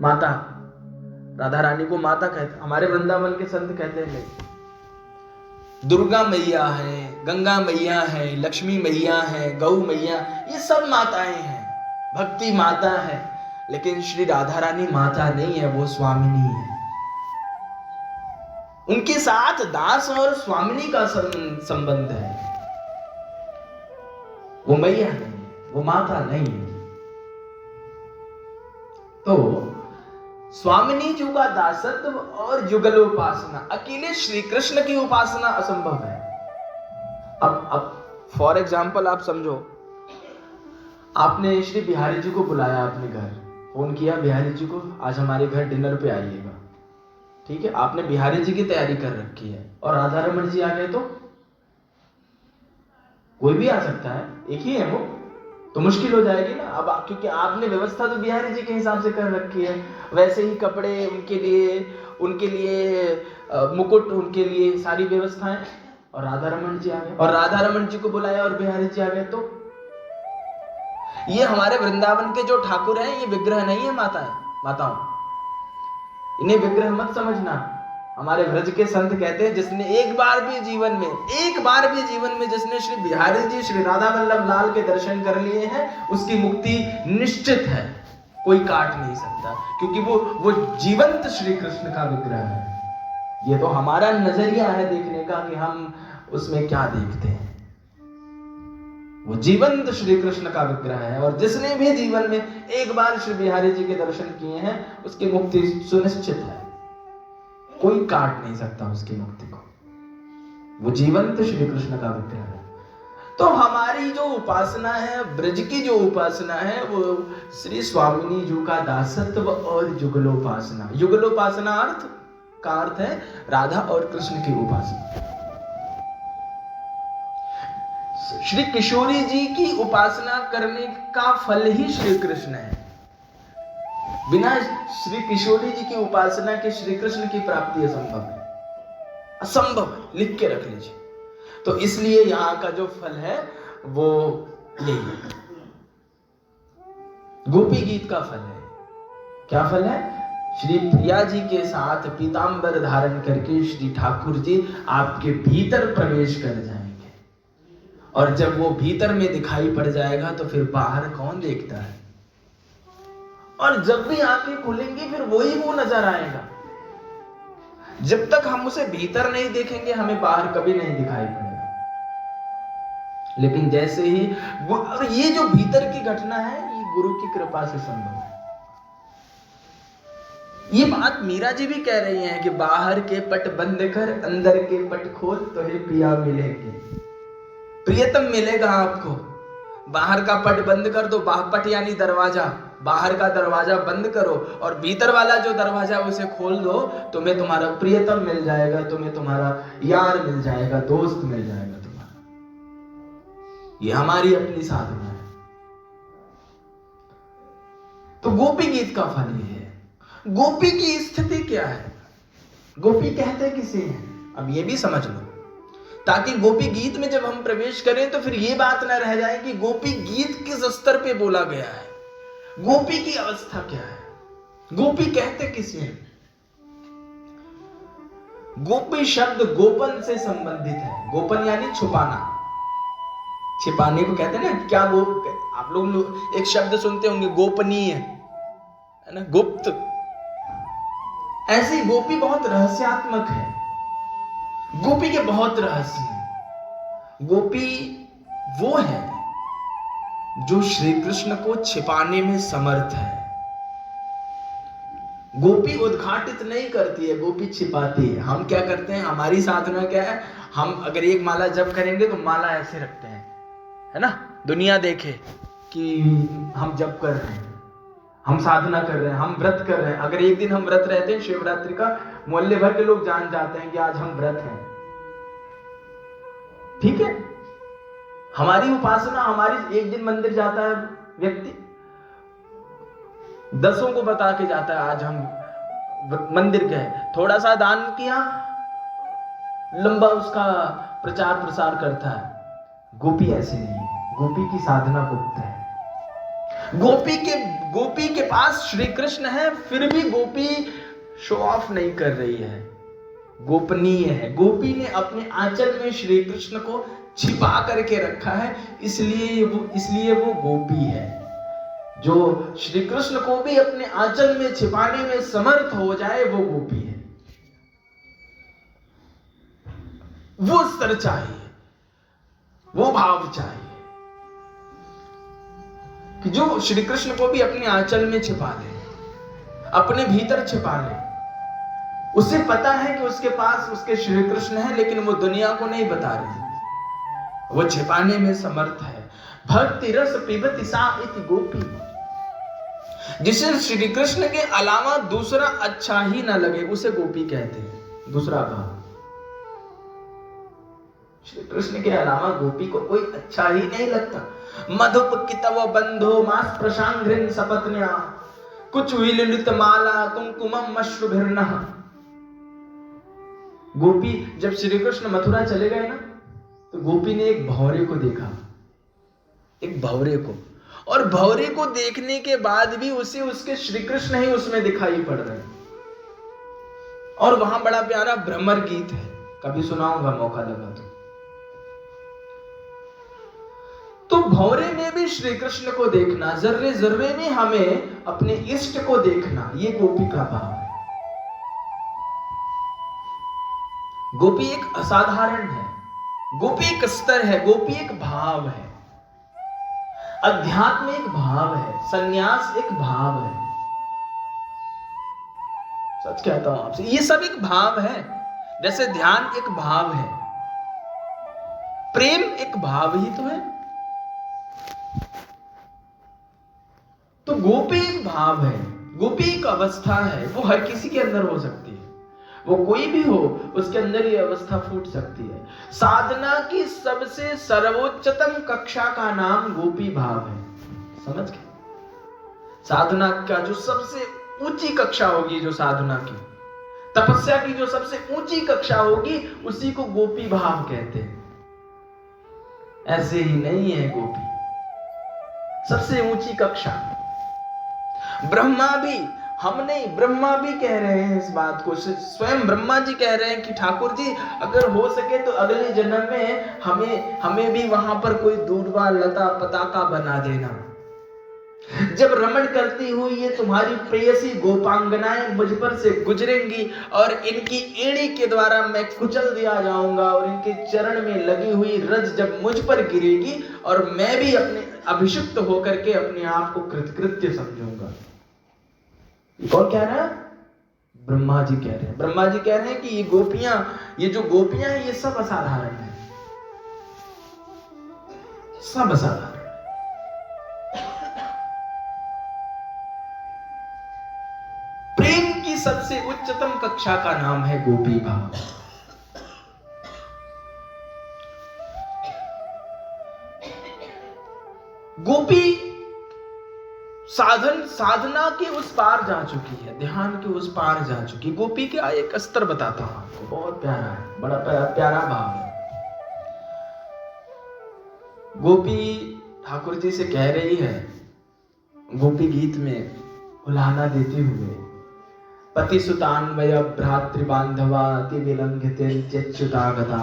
माता, राधा रानी को माता कहते, हमारे वृंदावन के संत कहते हैं नहीं, दुर्गा मैया है, गंगा मैया है, लक्ष्मी मैया है, गौ मैया, ये सब माताएं हैं, भक्ति माता है। लेकिन श्री राधा रानी माता नहीं है, वो स्वामिनी है। उनके साथ दास और स्वामिनी का संबंध है, वो मैया नहीं है, वो माता नहीं है। तो स्वामिनी जी का दासत्व और युगलोपासना, अकेले श्री कृष्ण की उपासना असंभव है। अब फॉर एग्जाम्पल आप समझो, आपने श्री बिहारी जी को बुलाया अपने घर, फोन किया बिहारी जी को आज हमारे घर डिनर पे आइएगा, ठीक है, आपने बिहारी जी की तैयारी कर रखी है और राधा रमन जी आ गए तो कोई भी आ सकता है, एक ही है वो, तो मुश्किल हो जाएगी ना। अब क्योंकि आपने व्यवस्था तो बिहारी जी के हिसाब से कर रखी है, वैसे ही कपड़े उनके लिए मुकुट, उनके लिए सारी व्यवस्थाएं, और राधा रमन जी आ गए और राधा रमन जी को बुलाया और बिहारी जी आ गए तो ये हमारे वृंदावन के जो ठाकुर हैं ये विग्रह नहीं है माताओं, इन्हें विग्रह मत समझना। हमारे व्रज के संत कहते हैं जिसने एक बार भी जीवन में जिसने श्री बिहारी जी, श्री राधा वल्लभ लाल के दर्शन कर लिए हैं, उसकी मुक्ति निश्चित है, कोई काट नहीं सकता, क्योंकि वो जीवंत श्री कृष्ण का विग्रह है। ये तो हमारा नजरिया है देखने का कि हम उसमें क्या देखते हैं, वो जीवंत श्री कृष्ण का विग्रह है। और जिसने भी जीवन में एक बार श्री बिहारी जी के दर्शन किए हैं उसकी मुक्ति सुनिश्चित है, कोई काट नहीं सकता उसकी मुक्ति को, वो जीवंत श्री कृष्ण का विग्रह है। तो हमारी जो उपासना है, ब्रज की जो उपासना है, वो श्री स्वामिनी जी का दासत्व और युगलोपासना। युगलोपासना अर्थ है राधा और कृष्ण की उपासना। श्री किशोरी जी की उपासना करने का फल ही श्री कृष्ण है। बिना श्री किशोरी जी की उपासना के श्री कृष्ण की प्राप्ति असंभव है, लिख के रख लीजिए। तो इसलिए यहां का जो फल है वो यही है, गोपी गीत का फल है। क्या फल है? श्री प्रिया जी के साथ पीतांबर धारण करके श्री ठाकुर जी आपके भीतर प्रवेश कर जाएंगे, और जब वो भीतर में दिखाई पड़ जाएगा तो फिर बाहर कौन देखता है, और जब भी आंखें खुलेंगी फिर वही वो नजर आएगा। जब तक हम उसे भीतर नहीं देखेंगे हमें बाहर कभी नहीं दिखाई पड़ेगा। लेकिन जैसे ही और ये जो भीतर की घटना है ये गुरु की कृपा से संभव है। ये बात मीरा जी भी कह रही हैं कि बाहर के पट बंद कर अंदर के पट खोल तो ही प्रिया मिलेंगे, प्रियतम मिलेगा आपको। बाहर का पट बंद कर दो, पट यानी दरवाजा, बाहर का दरवाजा बंद करो और भीतर वाला जो दरवाजा उसे खोल दो, तुम्हें तुम्हारा प्रियतम मिल जाएगा, तुम्हें तुम्हारा यार मिल जाएगा, दोस्त मिल जाएगा तुम्हारा। ये हमारी अपनी साधना है। तो गोपी गीत का फल ये है। गोपी की स्थिति क्या है, गोपी कहते किसे हैं, अब ये भी समझ लो, ताकि गोपी गीत में जब हम प्रवेश करें तो फिर ये बात न रह जाए कि गोपी गीत किस स्तर पे बोला गया है, गोपी की अवस्था क्या है, गोपी कहते किसे हैं। गोपी शब्द गोपन से संबंधित है। गोपन यानी छुपाना, छिपाने को कहते हैं ना। क्या आप लोग एक शब्द सुनते होंगे गोपनीय, है ना, गुप्त। ऐसी गोपी बहुत रहस्यात्मक है, गोपी के बहुत रहस्य हैं। गोपी वो है जो श्री कृष्ण को छिपाने में समर्थ है। गोपी उद्घाटित नहीं करती है, गोपी छिपाती है। हम क्या करते हैं, हमारी साधना क्या है, हम अगर एक माला जप करेंगे तो माला ऐसे रखते हैं, है ना, दुनिया देखे कि हम जप कर रहे हैं, हम साधना कर रहे हैं, हम व्रत कर रहे हैं। अगर एक दिन हम व्रत रहते हैं शिवरात्रि का, मोहल्ले भर के लोग जान जाते हैं कि आज हम व्रत हैं, ठीक है। हमारी उपासना, हमारी एक दिन मंदिर जाता है व्यक्ति, 10 को बता के जाता है आज हम मंदिर गए, थोड़ा सा दान किया, लंबा उसका प्रचार प्रसार करता है। गोपी ऐसी नहीं है, गोपी की साधना गुप्त है। गोपी के पास श्री कृष्ण है, फिर भी गोपी शो ऑफ नहीं कर रही है, गोपनीय है। गोपी ने अपने आंचल में श्री कृष्ण को छिपा करके रखा है, इसलिए वो गोपी है। जो श्री कृष्ण को भी अपने आंचल में छिपाने में समर्थ हो जाए वो गोपी है। वो स्तर चाहिए, वो भाव चाहिए कि जो श्री कृष्ण को भी अपने आंचल में छिपा ले, अपने भीतर छिपा ले। उसे पता है कि उसके पास उसके श्री कृष्ण है, लेकिन वो दुनिया को नहीं बता रही, वो छिपाने में समर्थ है। भक्ति रस पिबति सा इति गोपी, जिसे श्री कृष्ण के अलावा दूसरा अच्छा ही ना लगे उसे गोपी कहते हैं। दूसरा भाव, श्री कृष्ण के अलावा गोपी को कोई अच्छा ही नहीं लगता। मधुप कितव बंधो मास प्रशांघ्रिन सपत्न्या कुछ विललित माला कुंकुमम मश्रुभिर्नः। गोपी जब श्री कृष्ण मथुरा चले गए ना, तो गोपी ने एक भौरे को देखा, एक भौरे को, और भौरे को देखने के बाद भी उसे उसके श्री कृष्ण ही उसमें दिखाई पड़ रहे हैं। और वहां बड़ा प्यारा भ्रमर गीत है, कभी सुनाऊंगा मौका लगा तो भौरे में भी श्री कृष्ण को देखना, जर्रे जर्रे में हमें अपने इष्ट को देखना, ये गोपी का भाव है। गोपी एक असाधारण है, गोपी एक स्तर है, गोपी एक भाव है, अध्यात्म एक भाव है, संन्यास एक भाव है। सच कहता हूं आपसे, ये सब एक भाव है। जैसे ध्यान एक भाव है, प्रेम एक भाव ही तो है। तो गोपी एक भाव है, गोपी एक अवस्था है, वो हर किसी के अंदर हो सकती है। वो कोई भी हो, उसके अंदर ये अवस्था फूट सकती है। साधना की सबसे सर्वोच्चतम कक्षा का नाम गोपी भाव है। समझ गए? साधना का जो सबसे ऊंची कक्षा होगी, जो साधना की, तपस्या की जो सबसे ऊंची कक्षा होगी, उसी को गोपी भाव कहते हैं। ऐसे ही नहीं है गोपी, सबसे ऊंची कक्षा। ब्रह्मा भी, हम नहीं, ब्रह्मा भी कह रहे हैं इस बात को। स्वयं ब्रह्मा जी कह रहे हैं कि ठाकुर जी, अगर हो सके तो अगले जन्म में हमें भी वहां पर कोई दूर्वा लता पताका बना देना। जब रमण करती हुई ये तुम्हारी प्रेयसी गोपांगनाएं मुझ पर से गुजरेंगी और इनकी एड़ी के द्वारा मैं कुचल दिया जाऊंगा, और इनके चरण में लगी हुई रज जब मुझ पर गिरेगी, और मैं भी अपने अभिषिक्त होकर के अपने आप को कृतकृत्य समझूंगा। कौन कह रहा है? ब्रह्मा जी कह रहे हैं। ब्रह्मा जी कह रहे हैं कि ये गोपियां, ये जो गोपियां हैं, ये सब असाधारण है, सब असाधारण। प्रेम की सबसे उच्चतम कक्षा का नाम है गोपी भाव। गोपी साधना के उस पार जा चुकी है, ध्यान के उस पार जा चुकी। गोपी का एक स्तर बताता हूं आपको, बहुत प्यारा है, बड़ा प्यारा भाव है। गोपी ठाकुर जी से कह रही है, गोपी गीत में उल्हाना देते हुए, पति सुतान्वय भ्रातृबांधवा अति विलंघितच्युतागता।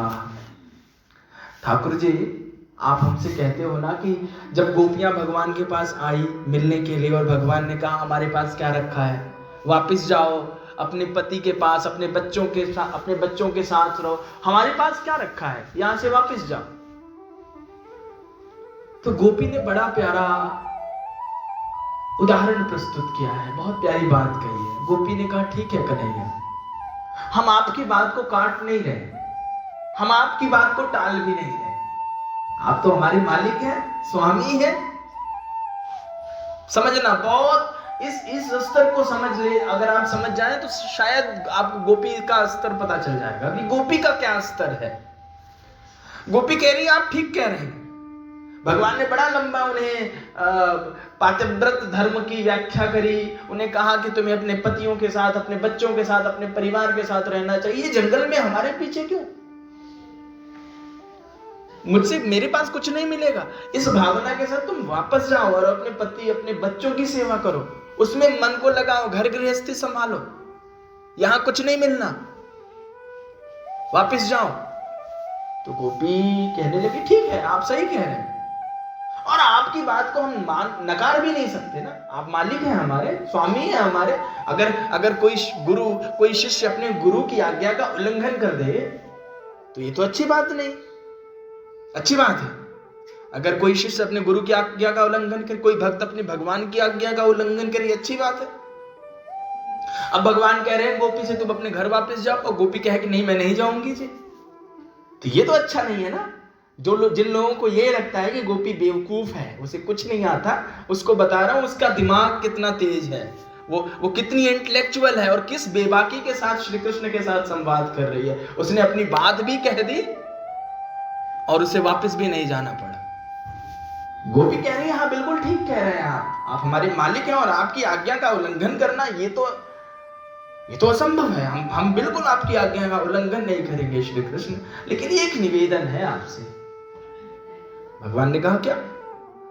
ठाकुर जी, आप हमसे कहते हो ना कि जब गोपियां भगवान के पास आई मिलने के लिए, और भगवान ने कहा हमारे पास क्या रखा है, वापस जाओ अपने पति के पास, अपने बच्चों के साथ रहो, हमारे पास क्या रखा है, यहां से वापस जाओ। तो गोपी ने बड़ा प्यारा उदाहरण प्रस्तुत किया है, बहुत प्यारी बात कही है। गोपी ने कहा, ठीक है कन्हैया, हम आपकी बात को काट नहीं रहे, हम आपकी बात को टाल भी नहीं रहे, आप तो हमारे मालिक हैं, स्वामी हैं। समझना, बहुत इस स्तर को समझ ले, अगर आप समझ जाएं तो शायद आपको गोपी का स्तर पता चल जाएगा कि गोपी का क्या स्तर है। गोपी कह रही है, आप ठीक कह रहे हैं। भगवान ने बड़ा लंबा उन्हें पातिव्रत धर्म की व्याख्या करी, उन्हें कहा कि तुम्हें अपने पतियों के साथ, अपने बच्चों के साथ, अपने परिवार के साथ रहना चाहिए, जंगल में हमारे पीछे क्यों? मुझसे मेरे पास कुछ नहीं मिलेगा। इस भावना के साथ तुम वापस जाओ और अपने पति अपने बच्चों की सेवा करो, उसमें मन को लगाओ, घर गृहस्थी संभालो, यहां कुछ नहीं मिलना, वापस जाओ। तो गोपी कहने लगी ठीक है, आप सही कह रहे हैं, और आपकी बात को हम नकार भी नहीं सकते ना, आप मालिक हैं हमारे, स्वामी हैं हमारे। अगर कोई शिष्य अपने गुरु की आज्ञा का उल्लंघन कर दे तो ये तो अच्छी बात नहीं, अच्छी बात है। अगर कोई शिष्य अपने गुरु की आज्ञा का उल्लंघन करे, कोई भक्त अपने भगवान की आज्ञा का उल्लंघन करे, अच्छी बात है। अब भगवान कह रहे हैं गोपी से तुम अपने घर वापस जाओ, और गोपी कहे कि नहीं मैं नहीं जाऊंगी जी, तो ये तो अच्छा नहीं है ना। जिन लोगों को ये लगता है कि गोपी बेवकूफ है, उसे कुछ नहीं आता, उसको बता रहा हूं उसका दिमाग कितना तेज है, वो कितनी इंटेलेक्चुअल है, और किस बेबाकी के साथ श्री कृष्ण के साथ संवाद कर रही है। उसने अपनी बात भी कह दी और उसे वापस भी नहीं जाना पड़ा। गोपी कह रही है हाँ बिल्कुल ठीक कह रहे हैं आप हमारे मालिक हैं, और आपकी आज्ञा का उल्लंघन करना ये तो असंभव है, हम बिल्कुल आपकी आज्ञा का उल्लंघन नहीं करेंगे श्री कृष्ण, लेकिन ये एक निवेदन है आपसे। भगवान ने कहा क्या,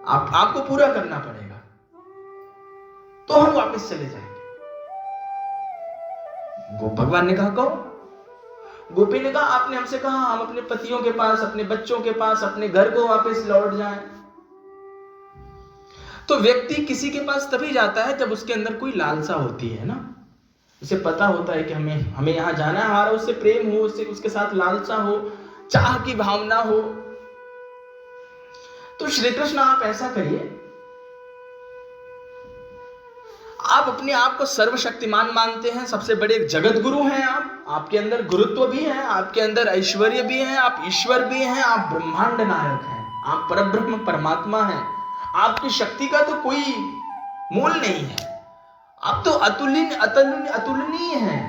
आपको पूरा करना पड़ेगा, तो हम वापस चले जाएंगे। भगवान ने कहा कहो। गोपी ने कहा आपने हमसे कहा हम अपने पतियों के पास, अपने बच्चों के पास, अपने घर को वापस लौट जाएं। तो व्यक्ति किसी के पास तभी जाता है जब उसके अंदर कोई लालसा होती है ना, उसे पता होता है कि हमें यहां जाना है, हमारा उससे प्रेम हो, उसके साथ लालसा हो, चाह की भावना हो। तो श्री कृष्ण आप ऐसा करिए, आप अपने आप को सर्वशक्तिमान मानते हैं, सबसे बड़े जगत गुरु हैं आप, आपके अंदर गुरुत्व भी है, आपके अंदर ऐश्वर्य भी है, आप ईश्वर भी हैं, आप ब्रह्मांड नायक हैं, आप परब्रह्म परमात्मा हैं, आपकी शक्ति का तो कोई मोल नहीं है, आप तो अतुलनीय हैं,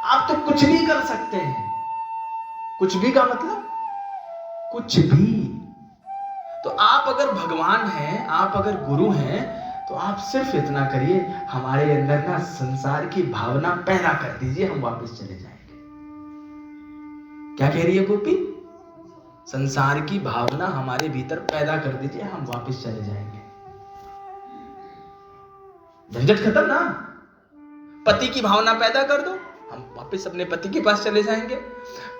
आप तो कुछ भी कर सकते हैं। कुछ भी का मतलब कुछ भी। तो आप अगर भगवान हैं, आप अगर गुरु हैं, तो आप सिर्फ इतना करिए, हमारे अंदर ना संसार की भावना पैदा कर दीजिए, हम वापस चले जाएंगे। क्या कह रही है गोपी? संसार की भावना हमारे भीतर पैदा कर दीजिए, हम वापस चले जाएंगे। झंझट खत्म ना। पति की भावना पैदा कर दो, हम वापस अपने पति के पास चले जाएंगे।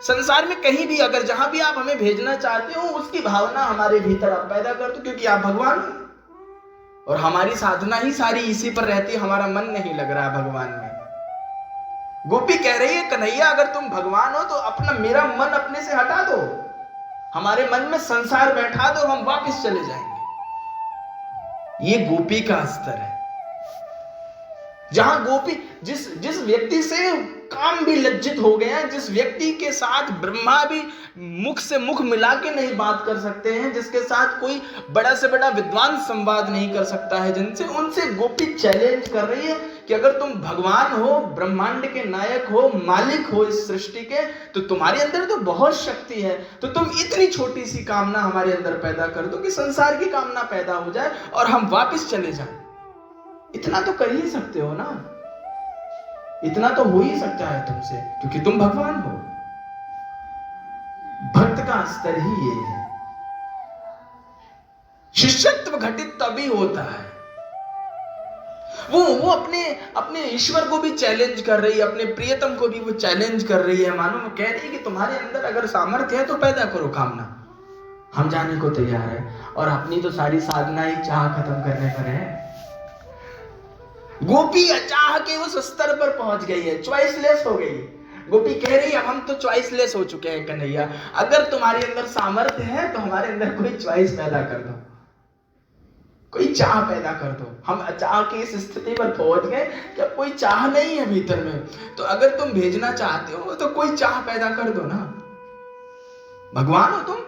संसार में कहीं भी अगर जहां भी आप हमें भेजना चाहते हो, उसकी भावना हमारे भीतर आप पैदा कर दो, क्योंकि आप भगवान हो और हमारी साधना ही सारी इसी पर रहती है, हमारा मन नहीं लग रहा है भगवान में। गोपी कह रही है कन्हैया अगर तुम भगवान हो तो मेरा मन अपने से हटा दो, हमारे मन में संसार बैठा दो, हम वापस चले जाएंगे। ये गोपी का स्तर है, जहां गोपी जिस व्यक्ति से काम भी लज्जित हो गए हैं, जिस व्यक्ति के साथ ब्रह्मा भी मुख से मुख मिला के नहीं बात कर सकते हैं, जिसके साथ कोई बड़ा से बड़ा विद्वान संवाद नहीं कर सकता है, जिनसे उनसे गोपी चैलेंज कर रही है कि अगर तुम भगवान हो, ब्रह्मांड के नायक हो, मालिक हो इस सृष्टि के, तो तुम्हारे अंदर तो बहुत शक्ति है, तो तुम इतनी छोटी सी कामना हमारे अंदर पैदा कर दो कि संसार की कामना पैदा हो जाए और हम वापस चले जाएं। इतना तो कर ही सकते हो ना, इतना तो हो ही सकता है तुमसे, क्योंकि तुम भगवान हो। भक्त का स्तर ही ये है। शिष्यत्व घटित तभी होता है, वो अपने ईश्वर को भी चैलेंज कर रही है, अपने प्रियतम को भी वो चैलेंज कर रही है। मानो वो कह रही है कि तुम्हारे अंदर अगर सामर्थ्य है तो पैदा करो कामना, हम जाने को तैयार है। और अपनी तो सारी साधना ही चाह खत्म करने पर है। गोपी अचाह के उस स्तर पर पहुंच गई है, चॉइसलेस हो गई। गोपी कह रही है हम तो चॉइसलेस हो चुके हैं कन्हैया, अगर तुम्हारे अंदर सामर्थ्य है तो हमारे अंदर कोई चॉइस पैदा कर दो, कोई चाह पैदा कर दो। हम चाह की इस स्थिति पर पहुंच गए कि अब कोई चाह नहीं है भीतर में, तो अगर तुम भेजना चाहते हो तो कोई चाह पैदा कर दो ना। भगवान हो तुम।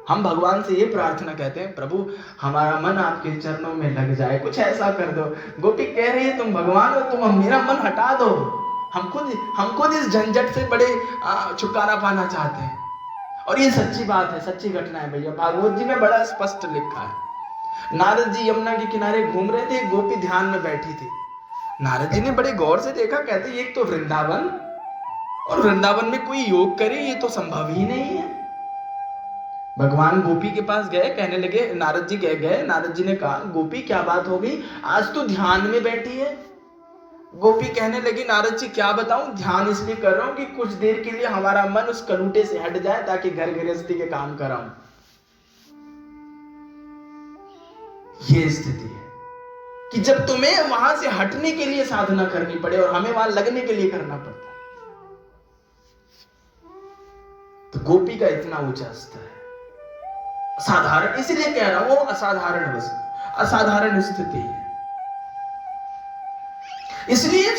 हम भगवान से ये प्रार्थना कहते हैं, प्रभु हमारा मन आपके चरणों में लग जाए, कुछ ऐसा कर दो। गोपी कह रही है तुम भगवान हो, तुम मेरा मन हटा दो, हम खुद इस झंझट से बड़े छुटकारा पाना चाहते हैं। और ये सच्ची बात है, सच्ची घटना है भैया, भागवत जी में बड़ा स्पष्ट लिखा है। नारद जी यमुना के किनारे घूम रहे थे, एक गोपी ध्यान में बैठी थी। नारद जी ने बड़े गौर से देखा, कहते एक तो वृंदावन, और वृंदावन में कोई योग करे ये तो संभव ही नहीं है। भगवान गोपी के पास गए, कहने लगे, नारद जी गए, नारद जी ने कहा, गोपी क्या बात हो गई, आज तो ध्यान में बैठी है। गोपी कहने लगी, नारद जी क्या बताऊं, ध्यान इसलिए कर रहा हूं कि कुछ देर के लिए हमारा मन उस कलूटे से हट जाए ताकि घर गृहस्थी के काम कराऊं। ये स्थिति है कि जब तुम्हें वहां से हटने के लिए साधना करनी पड़े और हमें वहां लगने के लिए करना पड़ता है। तो गोपी का इतना ऊंचा स्तर है, असाधारण, इसलिए कह रहा हूं वो असाधारण असाधारण स्थिति है। इसलिए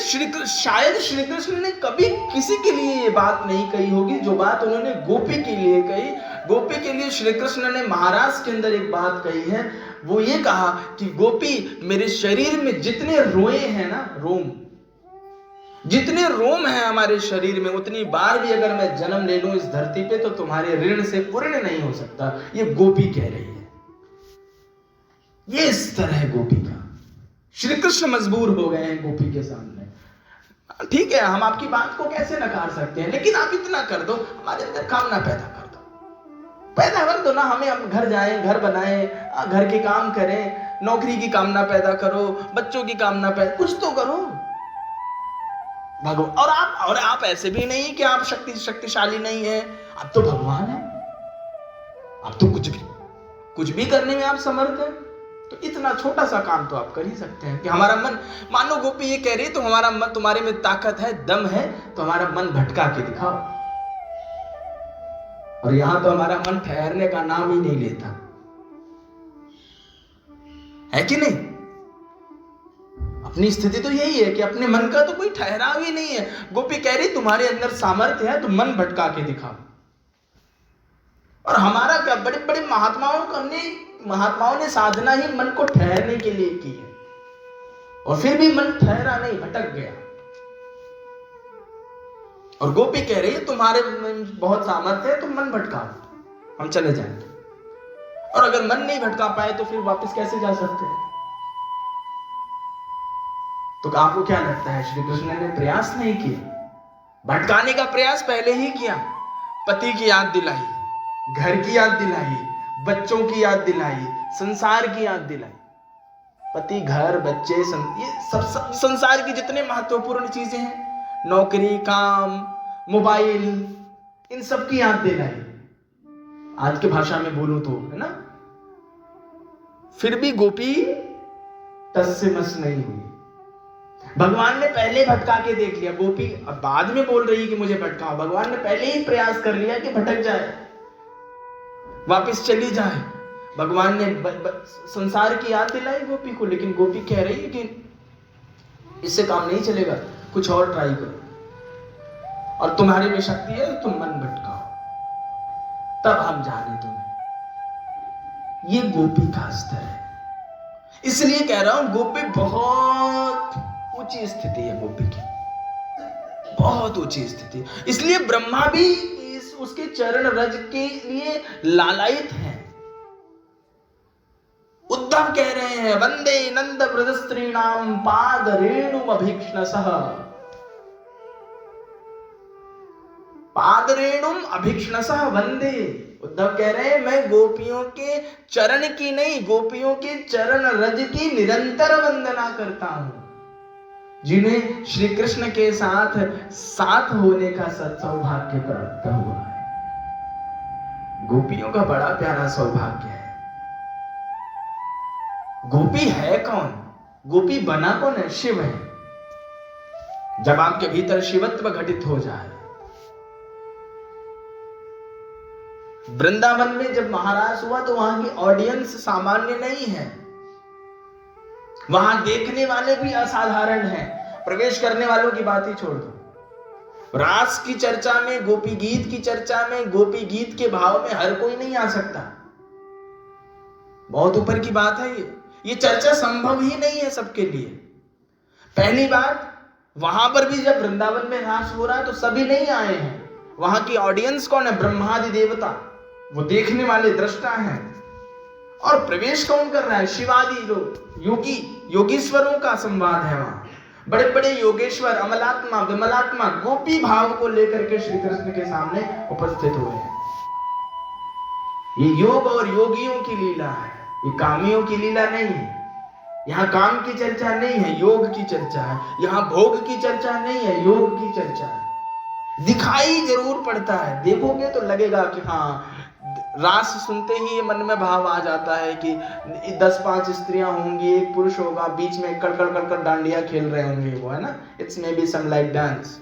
शायद श्री कृष्ण ने कभी किसी के लिए ये बात नहीं कही होगी जो बात उन्होंने गोपी के लिए कही। गोपी के लिए श्री कृष्ण ने महाराज के अंदर एक बात कही है, वो ये कहा कि गोपी, मेरे शरीर में जितने रोए हैं ना, रोम, जितने रोम हैं हमारे शरीर में, उतनी बार भी अगर मैं जन्म ले लूं इस धरती पे तो तुम्हारे ऋण से पूर्ण नहीं हो सकता। ये गोपी कह रही है, ये स्तर है गोपी का। श्री कृष्ण मजबूर हो गए हैं गोपी के सामने। ठीक है, हम आपकी बात को कैसे नकार सकते हैं, लेकिन आप इतना कर दो, हमारे अंदर कामना पैदा कर दो, पैदा कर दो ना, हम घर जाएं, घर बनाएं, घर के काम करें, नौकरी की कामना पैदा करो, बच्चों की कामना पैदा, कुछ तो करो भगवान। और आप ऐसे भी नहीं कि आप शक्तिशाली नहीं है, आप तो भगवान है, आप तो कुछ भी करने में आप समर्थ हैं। तो इतना छोटा सा काम तो आप कर ही सकते हैं कि हमारा मन, मानो गोपी ये कह रही है, तो हमारा मन, तुम्हारे में ताकत है, दम है, तो हमारा मन भटका के दिखाओ। और यहां तो हमारा मन ठहरने का नाम ही नहीं लेता है कि नहीं। अपनी स्थिति तो यही है कि अपने मन का तो कोई ठहराव ही नहीं है। गोपी कह रही तुम्हारे अंदर सामर्थ्य है तो मन भटका के दिखाओ। और हमारा क्या, बड़े बड़े महात्माओं ने साधना ही मन को ठहरने के लिए की है, और फिर भी मन ठहरा नहीं, भटक गया। और गोपी कह रही है तुम्हारे में बहुत सामर्थ्य है, तुम मन भटकाओ, हम चले जाएंगे। और अगर मन नहीं भटका पाए तो फिर वापस कैसे जा सकते हैं। तो आपको क्या लगता है, श्री कृष्ण ने प्रयास नहीं किया? भटकाने का प्रयास पहले ही किया। पति की याद दिलाई, घर की याद दिलाई, बच्चों की याद दिलाई, संसार की याद दिलाई। पति, घर, बच्चे, ये सब संसार की जितने महत्वपूर्ण चीजें हैं, नौकरी, काम, मोबाइल, इन सब की याद दिलाई। आज की भाषा में बोलूं तो, है ना। फिर भी गोपी टस से मस नहीं हुई। भगवान ने पहले भटका के देख लिया। गोपी अब बाद में बोल रही है कि मुझे भटकाओ, भगवान ने पहले ही प्रयास कर लिया कि भटक जाए, वापस चली जाए। भगवान ने संसार की याद दिलाई गोपी को, लेकिन गोपी कह रही है कि इससे काम नहीं चलेगा, कुछ और ट्राई करो, और तुम्हारे में शक्ति है तो तुम मन भटकाओ, तब हम जाने तुम्हें। ये गोपी का स्तर है। इसलिए कह रहा हूं गोपी बहुत ऊंची स्थिति है, गोपी की बहुत ऊंची स्थिति। इसलिए ब्रह्मा भी उसके चरण रज के लिए लालायित हैं। उद्धव कह रहे हैं, वंदे नंद व्रज स्त्रीणाम पाद रेणुम अभीक्ष्णसः, पाद रेणुम अभीक्ष्णसः वंदे। उद्धव कह रहे हैं, मैं गोपियों के चरण की नहीं, गोपियों के चरण रज की निरंतर वंदना करता हूं, जिन्हें श्री कृष्ण के साथ होने का सत्सौभाग्य प्राप्त हुआ है। गोपियों का बड़ा प्यारा सौभाग्य है। गोपी है कौन? गोपी बना कौन है? शिव है। जब आपके भीतर शिवत्व घटित हो जाए, वृंदावन में जब महाराज हुआ तो वहां की ऑडियंस सामान्य नहीं है, वहां देखने वाले भी असाधारण हैं। प्रवेश करने वालों की बात ही छोड़ दो। रास की चर्चा में, गोपी गीत की चर्चा में, गोपी गीत के भाव में हर कोई नहीं आ सकता, बहुत ऊपर की बात है ये चर्चा संभव ही नहीं है सबके लिए। पहली बात, वहां पर भी जब वृंदावन में रास हो रहा है तो सभी नहीं आए हैं। वहां की ऑडियंस कौन है? ब्रह्मादि देवता, वो देखने वाले दृष्टा हैं। और प्रवेश कौन कर रहा है? शिवादि लोग, योगीश्वरों का संवाद है वहां। बड़े बड़े योगेश्वर, अमलात्मा, विमलात्मा, गोपी भाव को लेकर के श्री कृष्ण के सामने उपस्थित हुए हैं। ये योग और योगियों की लीला है, ये कामियों की लीला नहीं है। यहाँ काम की चर्चा नहीं है, योग की चर्चा है। यहाँ भोग की चर्चा नहीं है, योग की चर्चा है। दिखाई जरूर पड़ता है, देखोगे तो लगेगा कि हाँ, रास सुनते ही मन में भाव आ जाता है कि 10-5 स्त्रियां होंगी, एक पुरुष होगा, बीच में कड़कड़ कड़कड़ डांडिया खेल रहे होंगे, वो है ना, it's may be some like dance,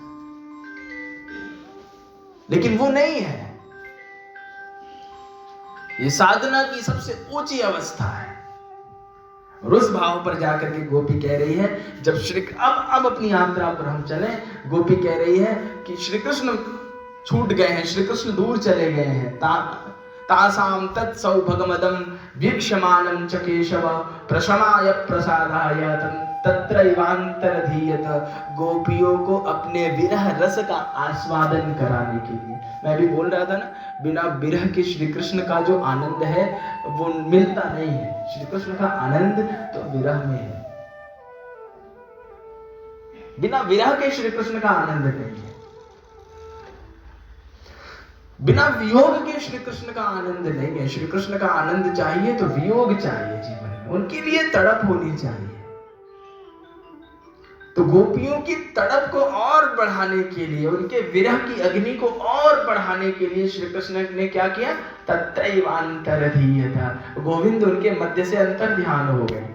लेकिन वो नहीं है। ये साधना की सबसे ऊंची अवस्था है। और उस भाव पर जाकर के गोपी कह रही है, जब श्री अब अपनी यात्रा पर हम चले, गोपी कह रही है कि श्री कृष्ण छूट गए हैं, श्री कृष्ण दूर चले गए हैं। तासाम तत्सौभगमदम वीक्षमानं च केशव प्रशमाय प्रसादाय तत्रैवान्तरधीयत। गोपियों को अपने विरह रस का आस्वादन कराने के लिए, मैं भी बोल रहा था ना, बिना विरह के श्री कृष्ण का जो आनंद है वो मिलता नहीं है। श्री कृष्ण का आनंद तो विरह में है, बिना विरह के श्री कृष्ण का आनंद नहीं है। बिना वियोग के श्री कृष्ण का आनंद नहीं है। श्री कृष्ण का आनंद चाहिए तो वियोग चाहिए जीवन में, उनके लिए तड़प होनी चाहिए। तो गोपियों की तड़प को और बढ़ाने के लिए, उनके विरह की अग्नि को और बढ़ाने के लिए श्री कृष्ण ने क्या किया? तत्रैवान्तरधीयता, गोविंद उनके मध्य से अंतर ध्यान हो गए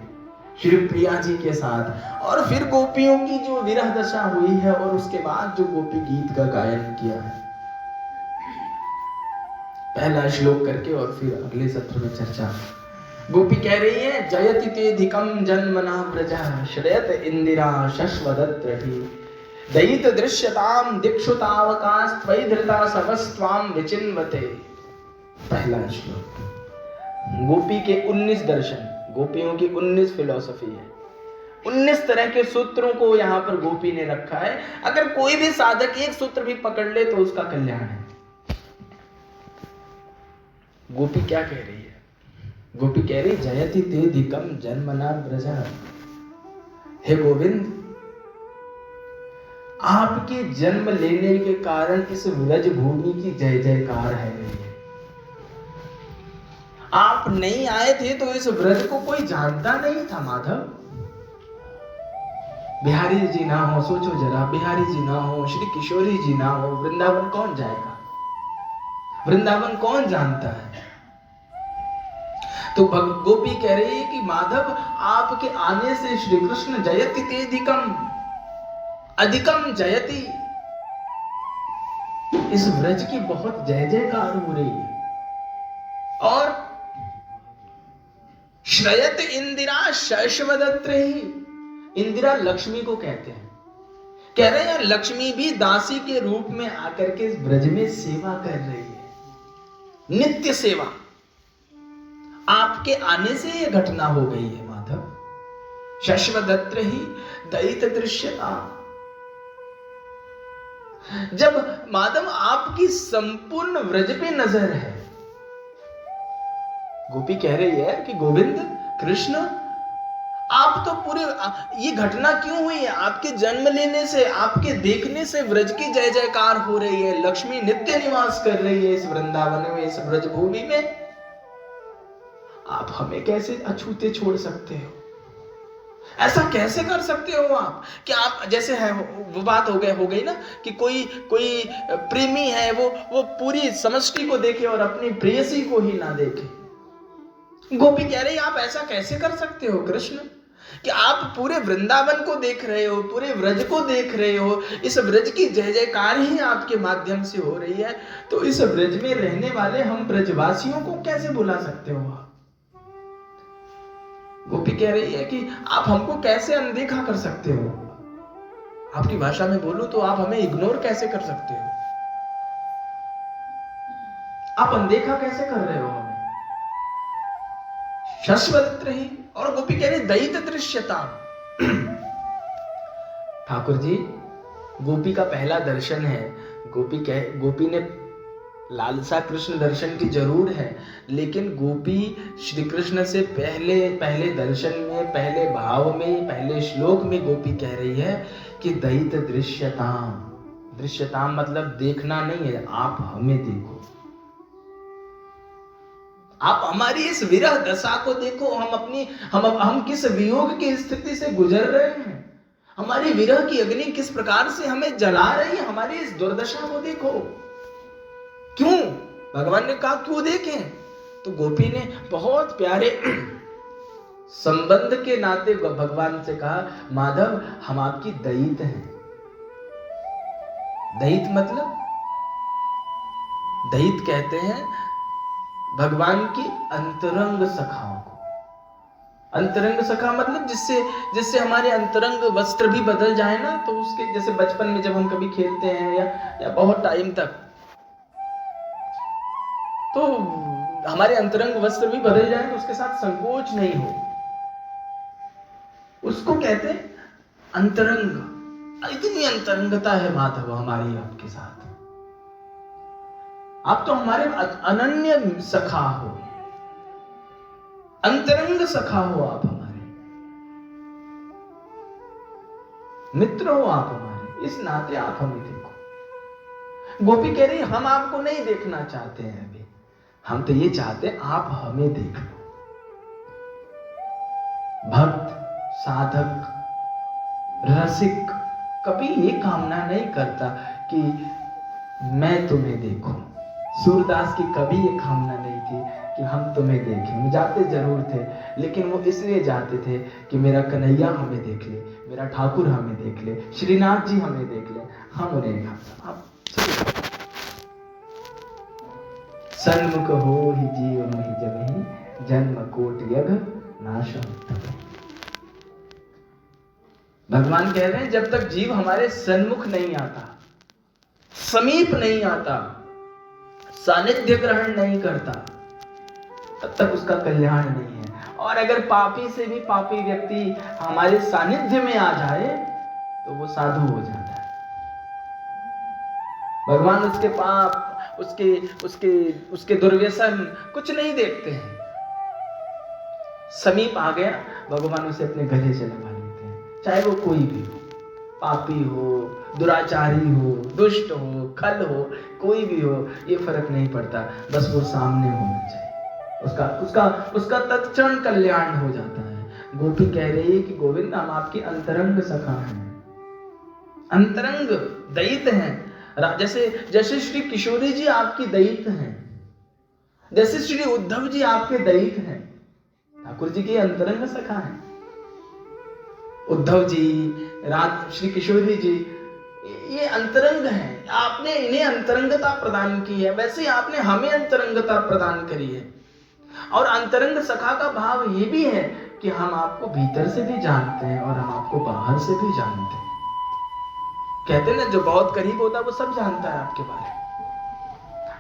श्री प्रिया जी के साथ। और फिर गोपियों की जो विरह दशा हुई है और उसके बाद जो गोपी गीत का गायन किया है, पहला श्लोक करके और फिर अगले सत्र में चर्चा। गोपी कह रही है, जयति तेधिकम जन्मना व्रजः श्रयत इंदिरा शश्वदत्रहि दयित दृश्यताम दिक्षुतावकाश त्वयि धृता सवस्त्वाम विचिन्वते। पहला श्लोक। गोपी के 19 दर्शन, गोपियों की 19 फिलॉसफी है, 19 तरह के सूत्रों को यहाँ पर गोपी ने रखा है। अगर कोई भी साधक एक सूत्र भी पकड़ ले तो उसका कल्याण है। गोपी क्या कह रही है? गोपी कह रही, जयति तेधिकम जन्मना व्रजः, हे गोविंद, आपके जन्म लेने के कारण इस व्रज भूमि की जय जयकार है। आप नहीं आए थे तो इस व्रज को कोई जानता नहीं था माधव। बिहारी जी ना हो, सोचो जरा, बिहारी जी ना हो, श्री किशोरी जी ना हो, वृंदावन कौन जाएगा? वृंदावन कौन जानता है? तो गोपी कह रही है कि माधव, आपके आने से श्री कृष्ण जयति तेधिकम, अधिकम जयति, इस व्रज की बहुत जय जयकार हो रही है। और श्रयत इंदिरा शश्वदत्रहि, इंदिरा लक्ष्मी को कहते हैं। कह रहे हैं लक्ष्मी भी दासी के रूप में आकर के इस ब्रज में सेवा कर रही है, नित्य सेवा। आपके आने से यह घटना हो गई है माधव। शश्वदत्रहि दयित दृश्यता, जब माधव आपकी संपूर्ण व्रज पे नजर है। गोपी कह रही है कि गोविंद कृष्ण, आप तो पूरे, ये घटना क्यों हुई है? आपके जन्म लेने से, आपके देखने से व्रज की जय जयकार हो रही है। लक्ष्मी नित्य निवास कर रही है इस वृंदावन में, इस व्रज भूमि में। आप हमें कैसे अछूते छोड़ सकते हो? ऐसा कैसे कर सकते हो आप कि आप जैसे है, वो बात हो गई ना कि कोई प्रेमी है, वो पूरी समष्टि को देखे और अपनी प्रेयसी को ही ना देखे। गोपी कह रही, आप ऐसा कैसे कर सकते हो कृष्ण कि आप पूरे वृंदावन को देख रहे हो, पूरे व्रज को देख रहे हो, इस व्रज की जय जयकार ही आपके माध्यम से हो रही है, तो इस व्रज में रहने वाले हम ब्रजवासियों को कैसे बुला सकते हो आप? गोपी कह रही है कि आप हमको कैसे अनदेखा कर सकते हो? अपनी भाषा में बोलूं तो आप हमें इग्नोर कैसे कर सकते हो? आप अनदेखा कैसे कर रहे हो हमें? शश्वदत्रहि, और गोपी कह रही दयित दृश्यता। ठाकुर जी, गोपी का पहला दर्शन है। गोपी ने लालसा कृष्ण दर्शन की जरूर है, लेकिन गोपी श्री कृष्ण से पहले दर्शन में, पहले भाव में, पहले श्लोक में गोपी कह रही है कि दयित दृश्यताम। दृश्यताम मतलब देखना नहीं है, आप हमें देखो। आप हमारी इस विरह दशा को देखो, हम किस वियोग की स्थिति से गुजर रहे हैं, हमारी विरह की अग्नि किस प्रकार से हमें जला रही है, हमारी इस दुर्दशा को देखो। क्यों? भगवान ने कहा क्यों देखें? तो गोपी ने बहुत प्यारे संबंध के नाते भगवान से कहा, माधव हम आपकी दैत हैं। दैत मतलब, दैत कहते हैं भगवान की अंतरंग सखाओं को। अंतरंग सखा मतलब जिससे हमारे अंतरंग वस्त्र भी बदल जाए ना, तो उसके जैसे बचपन में जब हम कभी खेलते हैं या बहुत टाइम तक, तो हमारे अंतरंग वस्त्र भी बदल जाए तो उसके साथ संकोच नहीं हो, उसको कहते हैं अंतरंग। इतनी अंतरंगता है माधव हमारी आपके साथ, आप तो हमारे अनन्य सखा हो, अंतरंग सखा हो, आप हमारे मित्र हो, आप हमारे, इस नाते आप हमें देखो। गोपी कह रही हम आपको नहीं देखना चाहते हैं अभी, हम तो ये चाहते हैं आप हमें देख लो। भक्त, साधक, रसिक कभी ये कामना नहीं करता कि मैं तुम्हें देखूं। सूरदास की कभी ये कामना नहीं थी कि हम तुम्हें देखें। जाते जरूर थे, लेकिन वो इसलिए जाते थे कि मेरा कन्हैया हमें देख ले, मेरा ठाकुर हमें देख ले, श्रीनाथ जी हमें देख ले, हम उन्हें आप सन्मुख हो ही जीव मही जब जन्म कोट यग नाशम। भगवान कह रहे हैं जब तक जीव हमारे सन्मुख नहीं आता, समीप नहीं आता, सानिध्य ग्रहण नहीं करता, तब तक उसका कल्याण नहीं है। और अगर पापी से भी पापी व्यक्ति हमारे सानिध्य में आ जाए तो वो साधु हो जाता है। भगवान उसके पाप, उसके दुर्व्यसन कुछ नहीं देखते हैं। समीप आ गया, भगवान उसे अपने गले से लगा लेते हैं, चाहे वो कोई भी हो, पापी हो, दुराचारी हो, दुष्ट हो, खल हो, कोई भी हो, ये फर्क नहीं पड़ता, बस वो सामने होना चाहिए, उसका तत्क्षण कल्याण हो जाता है। गोपी कह रही है कि गोविंद हम आपके अंतरंग सखा हैं, अंतरंग दैत हैं। जैसे श्री किशोरी जी आपकी दैत हैं, जैसे श्री उद्धव जी आपके दैत हैं, ठाकुर जी के अंतरंग सखा हैं। उद्धव जी, श्री किशोरी जी, ये अंतरंग हैं। आपने इन्हें अंतरंगता प्रदान की है, वैसे ही आपने हमें अंतरंगता प्रदान करी है। और अंतरंग सखा का भाव ये भी है कि हम आपको भीतर से भी जानते हैं और हम आपको बाहर से भी जानते हैं। कहते हैं ना, जो बहुत करीब होता है वो सब जानता है आपके बारे में।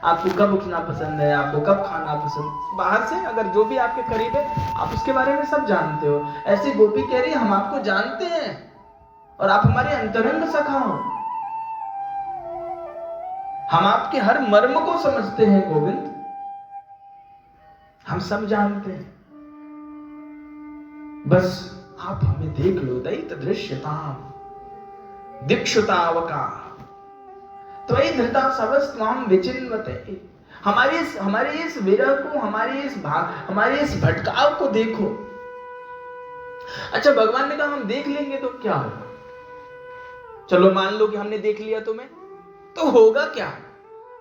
आपको कब उठना पसंद है, आपको कब खाना पसंद, बाहर से अगर जो भी आपके करीब है आप उसके बारे में सब जानते हो। ऐसी गोपी कह रही है हम आपको जानते हैं और आप हमारे अंतरंग सखा हो, हम आपके हर मर्म को समझते हैं गोविंद, हम सब जानते हैं, बस आप हमें देख लो। दैत दृश्यताम दीक्षुतावका त्वयि धृता सवस्त्वाम विचिन्वते। हमारी इस विरह को, हमारी इस भटकाव को देखो। अच्छा, भगवान ने कहा हम देख लेंगे तो क्या होगा? चलो मान लो कि हमने देख लिया तुम्हें, तो होगा क्या?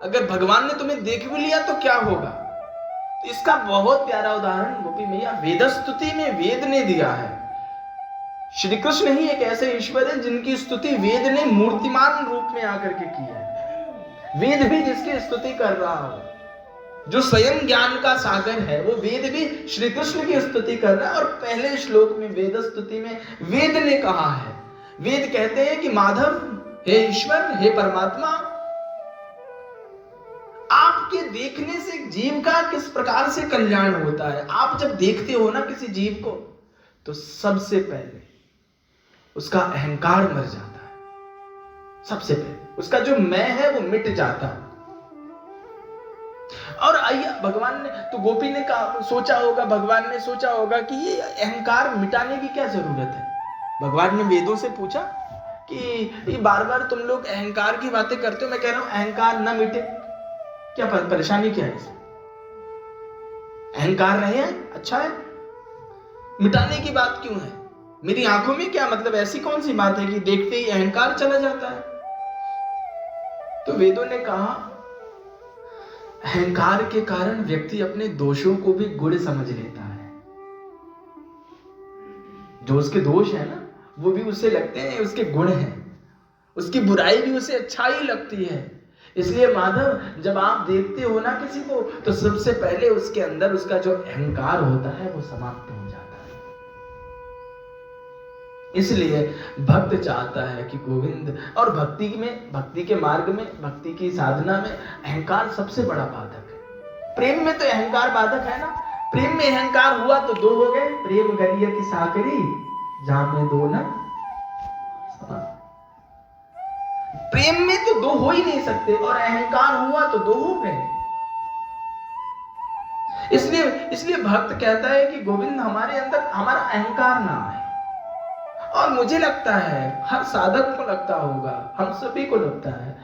अगर भगवान ने तुम्हें देख भी लिया तो क्या होगा? तो इसका बहुत प्यारा उदाहरण गोपी मैया वेदस्तुति में वेद ने दिया है। श्री कृष्ण ही एक ऐसे ईश्वर है जिनकी स्तुति वेद ने मूर्तिमान रूप में आकर के की है। वेद भी जिसकी स्तुति कर रहा हो, जो स्वयं ज्ञान का सागर है, वो वेद भी श्री कृष्ण की स्तुति कर रहा है। और पहले श्लोक में वेद स्तुति में वेद ने कहा है, वेद कहते हैं कि माधव, हे ईश्वर, हे परमात्मा, आपके देखने से एक जीव का किस प्रकार से कल्याण होता है। आप जब देखते हो ना किसी जीव को, तो सबसे पहले उसका अहंकार मर जाता है। सबसे पहले उसका जो मैं है वो मिट जाता है। और आइए, भगवान ने तो गोपी ने सोचा होगा, भगवान ने सोचा होगा कि ये अहंकार मिटाने की क्या जरूरत है। भगवान ने वेदों से पूछा कि ये बार बार तुम लोग अहंकार की बातें करते हो, मैं कह रहा हूं अहंकार न मिटे, क्या परेशानी क्या है इसमें? अहंकार रहे, अच्छा है, मिटाने की बात क्यों है? मेरी आंखों में क्या मतलब ऐसी कौन सी बात है कि देखते ही अहंकार चला जाता है? तो वेदों ने कहा अहंकार के कारण व्यक्ति अपने दोषों को भी गुण समझ लेता है। जो उसके दोष है ना, वो भी उसे लगते हैं उसके गुण हैं, उसकी बुराई भी उसे अच्छाई लगती है। इसलिए माधव, जब आप देखते हो ना किसी को, तो सबसे पहले उसके अंदर उसका जो अहंकार होता है वो समाप्त हो जाता है। इसलिए भक्त चाहता है कि गोविंद, और भक्ति के मार्ग में, भक्ति की साधना में अहंकार सबसे बड़ा बाधक है। प्रेम में तो अहंकार बाधक है ना। प्रेम में अहंकार हुआ तो दो हो गए, प्रेम गलियत साकरी जामे दो न। प्रेम में तो दो हो ही नहीं सकते, और अहंकार हुआ तो दो हो गए। इसलिए भक्त कहता है कि गोविंद हमारे अंदर हमारा अहंकार ना आए। और मुझे लगता है, हर साधक को लगता होगा, हम सभी को लगता है,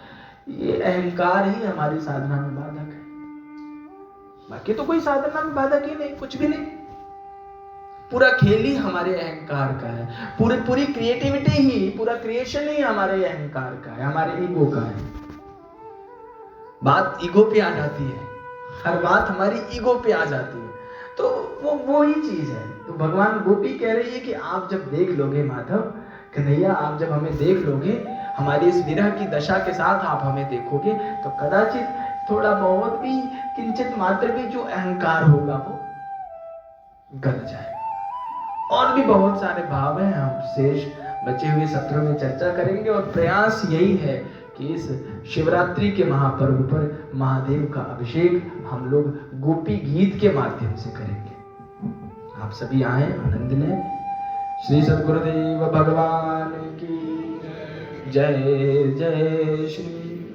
ये अहंकार ही हमारी साधना में बाधक है। बाकी तो कोई साधना में बाधक ही नहीं, कुछ भी नहीं। पूरा खेल ही हमारे अहंकार का है, पूरी क्रिएटिविटी ही, पूरा क्रिएशन ही हमारे अहंकार का है, हमारे ईगो का है। बात ईगो पे आ जाती है, हर बात हमारी ईगो पे आ जाती है। तो वो ही चीज है। तो भगवान गोपी कह रही है कि आप जब देख लोगे माधव, कन्हैया, आप जब हमें देख लोगे, हमारी इस विरह की दशा के साथ आप हमें देखोगे, तो कदाचित थोड़ा बहुत भी, किंचित मात्र भी जो अहंकार होगा वो गल जाएगा। और भी बहुत सारे भाव हैं, हम शेष बचे हुए सत्रों में चर्चा करेंगे। और प्रयास यही है कि इस शिवरात्रि के महापर्व पर महादेव का अभिषेक हम लोग गोपी गीत के माध्यम से करेंगे। आप सभी आए, आनंद लें। श्री सद्गुरुदेव भगवान की जय। जय श्री